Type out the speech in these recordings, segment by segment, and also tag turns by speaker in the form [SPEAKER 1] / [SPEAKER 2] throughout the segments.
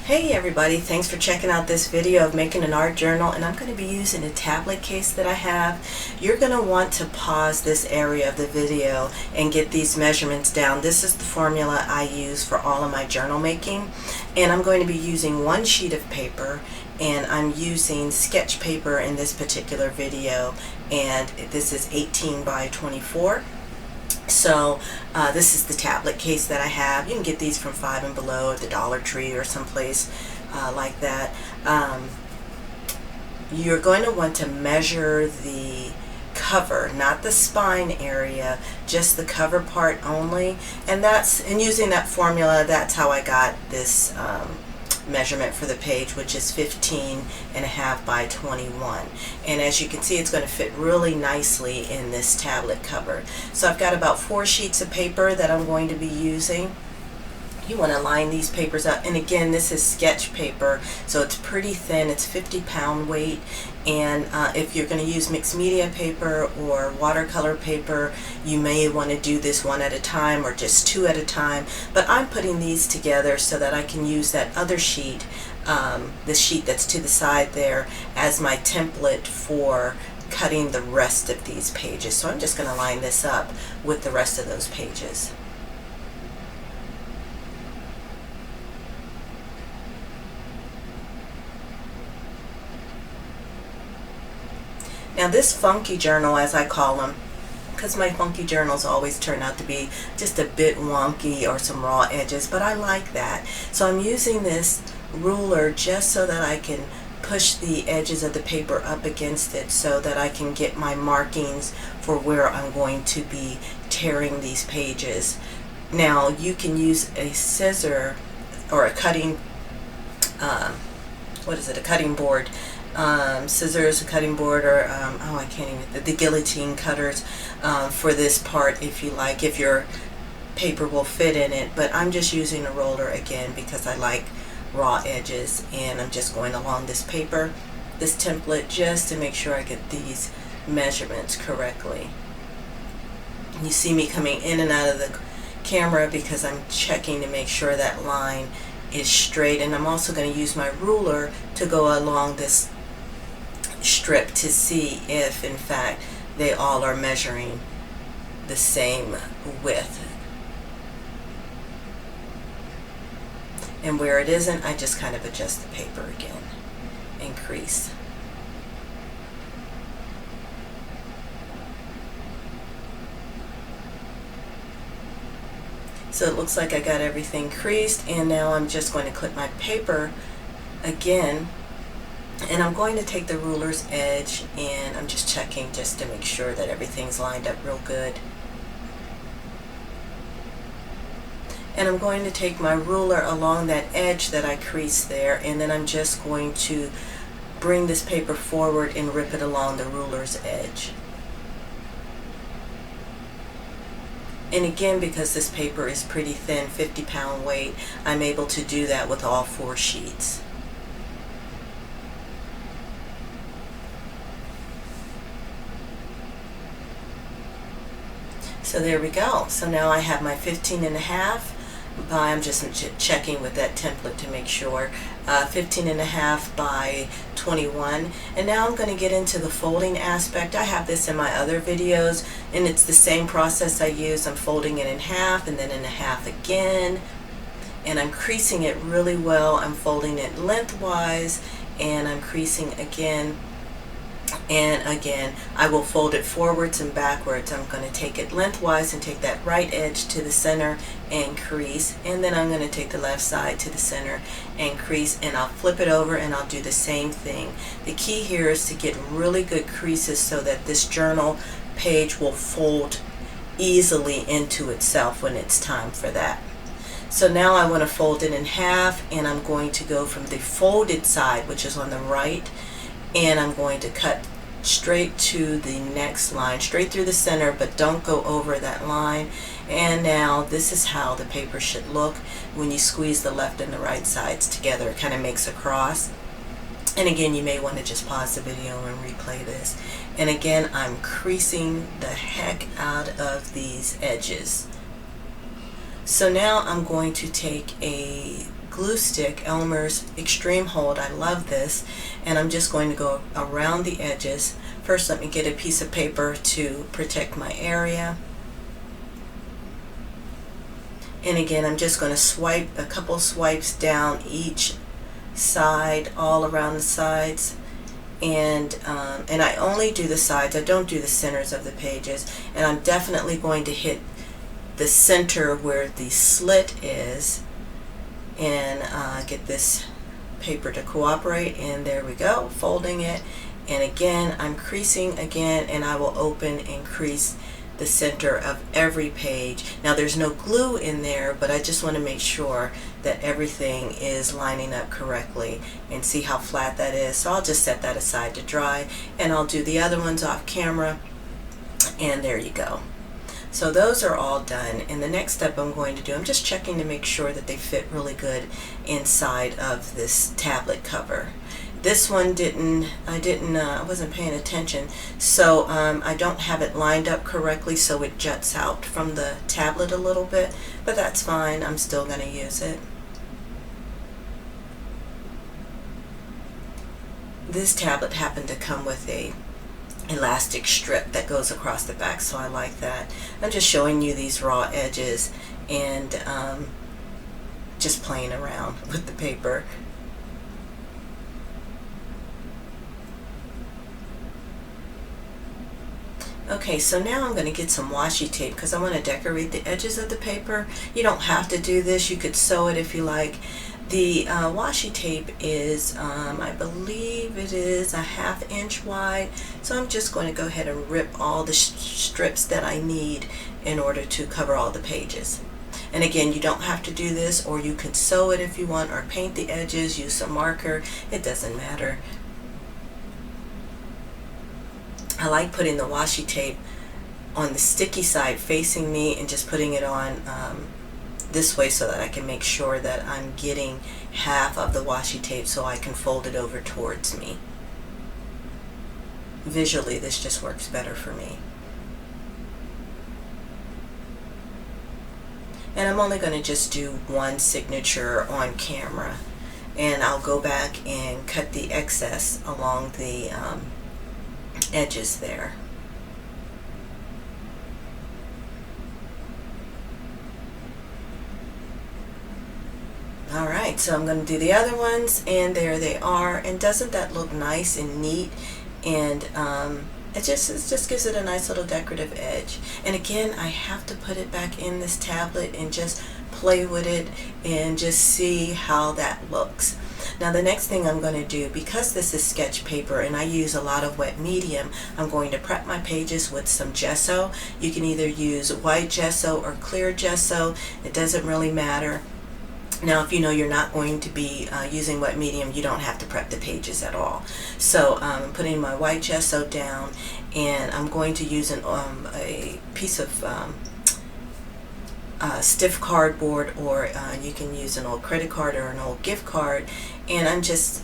[SPEAKER 1] Hey everybody, thanks for checking out this video of making an art journal, and I'm going to be using a tablet case that I have. You're going to want to pause this area of the video and get these measurements down. This is the formula I use for all of my journal making, and I'm going to be using one sheet of paper, and I'm using sketch paper in this particular video, and this is 18 by 24. So this is the tablet case that I have. You can get these from Five and Below at the Dollar Tree or someplace like that. You're going to want to measure the cover, not the spine area, just the cover part only. And using that formula, that's how I got this measurement for the page, which is 15.5 by 21. And as you can see, it's going to fit really nicely in this tablet cover. So I've got about 4 sheets of paper that I'm going to be using. You want to line these papers up, and again, this is sketch paper, so it's pretty thin. It's 50-pound weight, and if you're going to use mixed media paper or watercolor paper, you may want to do this one at a time or just 2 at a time, but I'm putting these together so that I can use that other sheet, the sheet that's to the side there, as my template for cutting the rest of these pages. So I'm just going to line this up with the rest of those pages. Now this funky journal, as I call them, because my funky journals always turn out to be just a bit wonky or some raw edges, but I like that. So I'm using this ruler just so that I can push the edges of the paper up against it so that I can get my markings for where I'm going to be tearing these pages. Now you can use a scissor or a cutting, a cutting board. Scissors, a cutting board, or I can't even, the guillotine cutters for this part if you like, if your paper will fit in it. But I'm just using a roller again because I like raw edges, and I'm just going along this paper, this template, just to make sure I get these measurements correctly. You see me coming in and out of the camera because I'm checking to make sure that line is straight, and I'm also going to use my ruler to go along this strip to see if in fact they all are measuring the same width. And where it isn't, I just kind of adjust the paper again and crease. So it looks like I got everything creased, and now I'm just going to clip my paper again, and I'm going to take the ruler's edge, and I'm just checking just to make sure that everything's lined up real good. And I'm going to take my ruler along that edge that I creased there, and then I'm just going to bring this paper forward and rip it along the ruler's edge. And again, because this paper is pretty thin, 50-pound weight, I'm able to do that with all 4 sheets. So there we go. So now I have my 15.5 by, I'm just checking with that template to make sure, 15.5 by 21. And now I'm going to get into the folding aspect. I have this in my other videos, and it's the same process I use. I'm folding it in half and then in half again, and I'm creasing it really well. I'm folding it lengthwise, and I'm creasing again and again. I will fold it forwards and backwards. I'm going to take it lengthwise and take that right edge to the center and crease, and then I'm going to take the left side to the center and crease, and I'll flip it over and I'll do the same thing. The key here is to get really good creases so that this journal page will fold easily into itself when it's time for that. So now I want to fold it in half, and I'm going to go from the folded side, which is on the right, and I'm going to cut straight to the next line, straight through the center, but don't go over that line. And now this is how the paper should look when you squeeze the left and the right sides together. It kind of makes a cross. And again, you may want to just pause the video and replay this. And again, I'm creasing the heck out of these edges. So now I'm going to take a glue stick, Elmer's Extreme Hold. I love this. And I'm just going to go around the edges. First, let me get a piece of paper to protect my area. And again, I'm just going to swipe a couple swipes down each side, all around the sides. And I only do the sides. I don't do the centers of the pages. And I'm definitely going to hit the center where the slit is, and get this paper to cooperate. And there we go, folding it. And again, I'm creasing again, and I will open and crease the center of every page. Now there's no glue in there, but I just want to make sure that everything is lining up correctly, and see how flat that is. So I'll just set that aside to dry, and I'll do the other ones off camera. And there you go. So those are all done, and the next step I'm going to do, I'm just checking to make sure that they fit really good inside of this tablet cover. This one I wasn't paying attention, so I don't have it lined up correctly, so it juts out from the tablet a little bit, but that's fine. I'm still going to use it. This tablet happened to come with a elastic strip that goes across the back, so I like that. I'm just showing you these raw edges and just playing around with the paper. Okay, so now I'm going to get some washi tape because I want to decorate the edges of the paper. You don't have to do this. You could sew it if you like. The washi tape is, I believe it is a 1/2 inch wide. So I'm just going to go ahead and rip all the strips that I need in order to cover all the pages. And again, you don't have to do this, or you can sew it if you want, or paint the edges, use some marker. It doesn't matter. I like putting the washi tape on the sticky side facing me and just putting it on this way so that I can make sure that I'm getting half of the washi tape so I can fold it over towards me. Visually, this just works better for me. And I'm only going to just do one signature on camera, and I'll go back and cut the excess along the edges there. Alright, so I'm going to do the other ones, and there they are. And doesn't that look nice and neat? And it just gives it a nice little decorative edge. And again, I have to put it back in this tablet and just play with it and just see how that looks. Now the next thing I'm going to do, because this is sketch paper and I use a lot of wet medium, I'm going to prep my pages with some gesso. You can either use white gesso or clear gesso. It doesn't really matter. Now if you know you're not going to be using wet medium, you don't have to prep the pages at all. So I'm putting my white gesso down, and I'm going to use a piece of stiff cardboard, or you can use an old credit card or an old gift card, and I'm just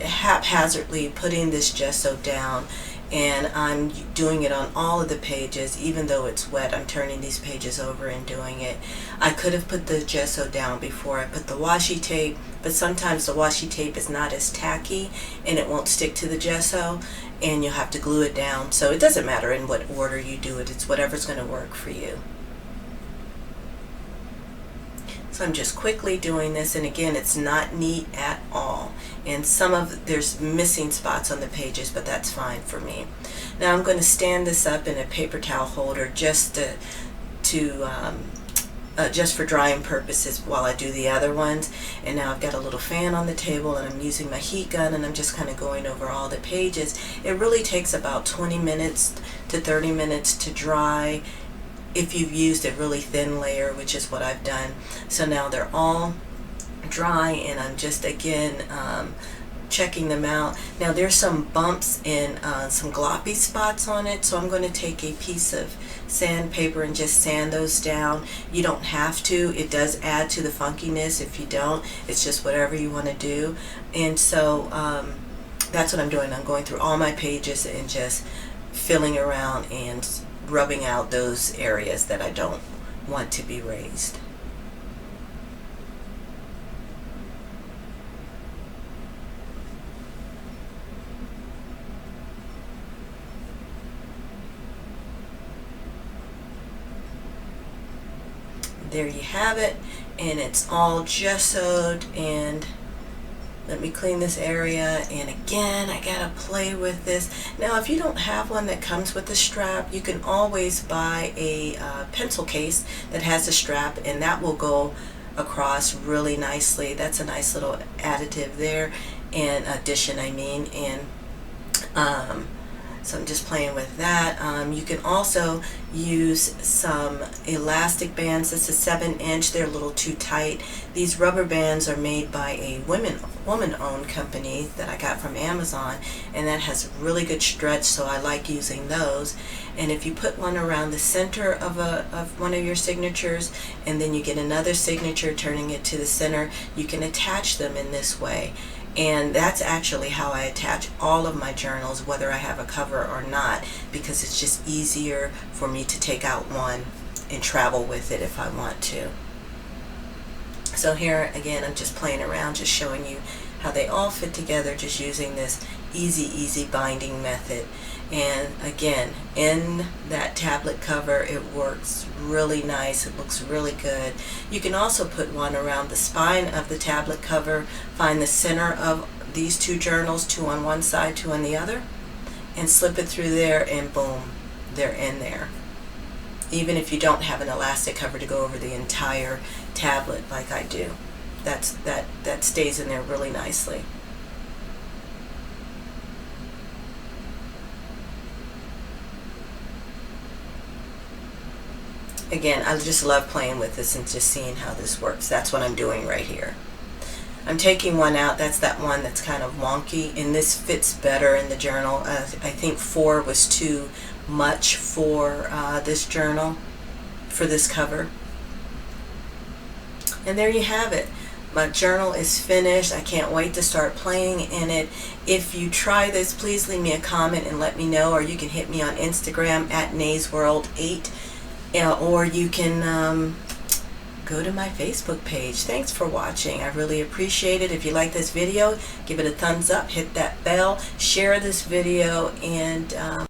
[SPEAKER 1] haphazardly putting this gesso down, and I'm doing it on all of the pages. Even though it's wet, I'm turning these pages over and doing it. I could have put the gesso down before I put the washi tape, but sometimes the washi tape is not as tacky and it won't stick to the gesso, and you'll have to glue it down. So it doesn't matter in what order you do it, it's whatever's going to work for you. So I'm just quickly doing this, and again, it's not neat at all. And there's missing spots on the pages, but that's fine for me. Now I'm going to stand this up in a paper towel holder just for drying purposes while I do the other ones. And now I've got a little fan on the table, and I'm using my heat gun, and I'm just kind of going over all the pages. It really takes about 20 minutes to 30 minutes to dry, if you've used a really thin layer, which is what I've done. So now they're all dry, and I'm just again checking them out. Now there's some bumps and some gloppy spots on it, so I'm going to take a piece of sandpaper and just sand those down. You don't have to. It does add to the funkiness if you don't. It's just whatever you want to do. And so that's what I'm doing. I'm going through all my pages and just filling around and rubbing out those areas that I don't want to be raised. there you have it, and it's all gessoed. And let me clean this area, and again I gotta play with this. Now if you don't have one that comes with a strap, you can always buy a pencil case that has a strap, and that will go across really nicely. That's a nice little additive there, and addition I mean. And so I'm just playing with that. You can also use some elastic bands. This is 7-inch. They're a little too tight. These rubber bands are made by a woman-owned company that I got from Amazon, and that has really good stretch, so I like using those. And if you put one around the center of one of your signatures, and then you get another signature turning it to the center, you can attach them in this way. And that's actually how I attach all of my journals, whether I have a cover or not, because it's just easier for me to take out one and travel with it if I want to. So here again, I'm just playing around, just showing you how they all fit together, just using this easy binding method. And again, in that tablet cover, it works really nice. It looks really good. You can also put one around the spine of the tablet cover, find the center of these two journals, two on one side, two on the other, and slip it through there, and boom, they're in there. Even if you don't have an elastic cover to go over the entire tablet like I do, that stays in there really nicely. Again, I just love playing with this and just seeing how this works. That's what I'm doing right here. I'm taking one out. That's that one that's kind of wonky, and this fits better in the journal. I think 4 was too much for this journal, for this cover. And there you have it. My journal is finished. I can't wait to start playing in it. If you try this, please leave me a comment and let me know, or you can hit me on Instagram at Naysworld8. Or you can go to my Facebook page. Thanks for watching. I really appreciate it. If you like this video, give it a thumbs up, hit that bell, share this video, and